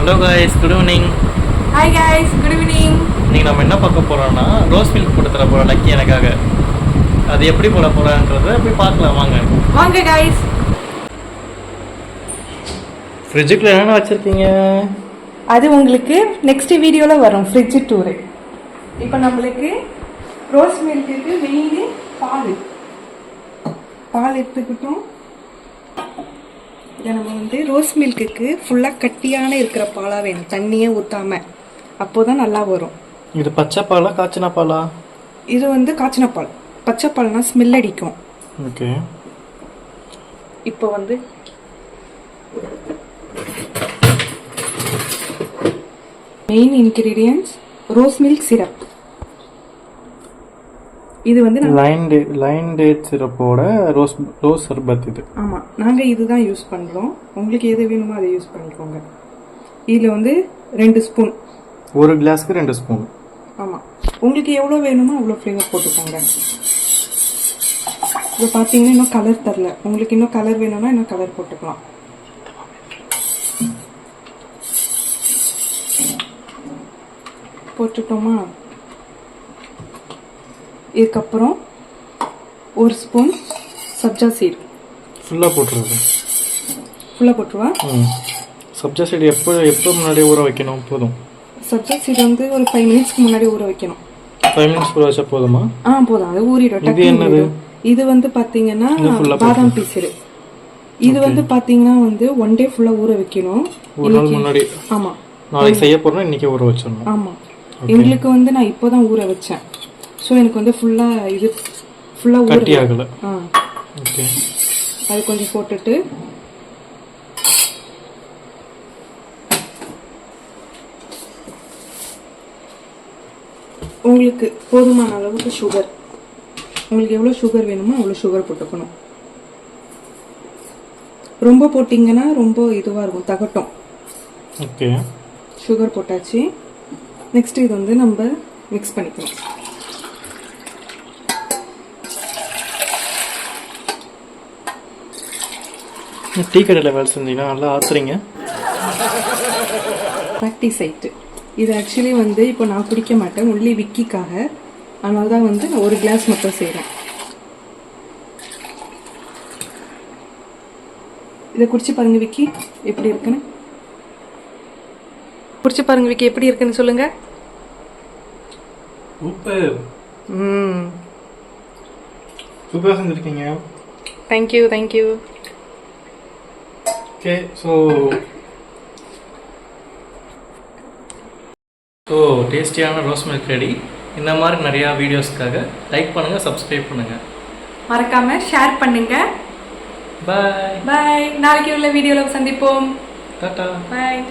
Hello guys, good evening. Hi guys, good evening. இன்னைக்கு நம்ம என்ன பார்க்க போறோம்னா ரோஸ் மில்க் போட்டு தர போறோம் லக்கி எனக்காக. அது எப்படி போட போறான்றதை போய் பார்க்கலாம் வாங்க. வாங்க காய்ஸ். ஃப்ரிட்ஜுக்குள்ள என்ன வச்சிருக்கீங்க? அது உங்களுக்கு நெக்ஸ்ட் வீடியோவில் வரும் ஃப்ரிட்ஜ் டூரு. இப்போ நம்மளுக்கு ரோஸ் மில்க்குக்கு மெயின் பால் எடுத்துக்கிட்டோம். இதை நம்ம ரோஸ் மில்க்குக்கு ஃபுல்லாக கட்டியான இருக்கிற பாலாக வேணும், தண்ணியே ஊற்றாமல். அப்போ தான் நல்லா வரும். இது பச்சை பாலா காய்ச்சின பாலா? இது காய்ச்சின பால். பச்சை பால்னா ஸ்மெல் அடிக்கும். ஓகே. இப்போ main ingredients rose milk syrup. இது லைன் டேட் சிரப்போட ரோஸ் சர்பத் இது. ஆமாம், நாங்கள் இதுதான் யூஸ் பண்ணுறோம். உங்களுக்கு எது வேணுமோ அதை யூஸ் பண்ணிக்கோங்க. இதில் 2 ஸ்பூன். ஒரு கிளாஸ்க்கு 2 ஸ்பூன். ஆமாம், உங்களுக்கு எவ்வளோ வேணுமோ அவ்வளோ ஃப்ளேவர் போட்டுக்கோங்க. இப்போ பார்த்தீங்கன்னா இன்னும் கலர் தரல. உங்களுக்கு இன்னும் கலர் வேணும்னா இன்னும் கலர் போட்டுக்கலாம். போட்டுட்டோமா? இதுக்கப்புறம் 1 ஸ்பூன் சப்ஜா சீட். ஃபுல்லாக போட்டுருது. ஃபுல்லாக போட்டுருவா? சப்ஜா சீட் எப்போ முன்னாடி ஊற வைக்கணும்? போதும். சப்ஜா சீட் ஒரு 5 மினிட்ஸ்க்கு முன்னாடி ஊற வைக்கணும். 5 மினிட்ஸ் ஊற வச்சா போதுமா? போதும். அது ஊறிடும். இது என்னது? இது பார்த்தீங்கன்னா பாதாம் பீசரு. இது பார்த்தீங்கன்னா 1 டே ஃபுல்லாக ஊற வைக்கணும். ஒரு நாள் முன்னாடி. ஆமாம், நாளைக்கு செய்ய போகிறோம், இன்றைக்கி ஊற வச்சிடணும். ஆமாம், எங்களுக்கு நான் இப்போ தான் ஊற வச்சேன். ஸோ எனக்கு ஃபுல்லாக கட்டி ஆகலை. ஓகே. அது கொஞ்சம் போட்டுட்டு உங்களுக்கு போதுமான அளவுக்கு சுகர். உங்களுக்கு எவ்வளோ சுகர் வேணுமோ அவ்வளோ சுகர் போட்டுக்கணும். ரொம்ப போட்டிங்கன்னா ரொம்ப இதுவாக இருக்கும், தகட்டும். ஓகே. சுகர் போட்டாச்சு. நெக்ஸ்ட் இது நம்ம மிக்ஸ் பண்ணிக்கணும். டீ கடையில் வேலை செஞ்சீங்கன்னா நல்லா ஆத்துறீங்க. ப்ராக்டிஸ் ஆயிட்டு. இது ஆக்சுவலி இப்போ நான் குடிக்க மாட்டேன், ஒன்லி விக்கிக்காக. அதனால தான் நான் 1 கிளாஸ் மட்டும் செய்கிறேன். இதை குடிச்சு பாருங்க விக்கி, எப்படி இருக்குன்னு. குடிச்சு பாருங்க விக்கி, எப்படி இருக்குன்னு சொல்லுங்க. சூப்பர். சூப்பராக செஞ்சுருக்கீங்க. Thank you thank you. ஓகே. ஸோ டேஸ்டியான ரோஸ் மில்க் ரெடி. இந்த மாதிரி நிறையா வீடியோஸ்க்காக லைக் பண்ணுங்கள், சப்ஸ்கிரைப் பண்ணுங்கள், மறக்காமல் ஷேர் பண்ணுங்கள். பாய் பாய். நாளைக்கு உள்ள வீடியோவில் சந்திப்போம். டாடா. பாய்.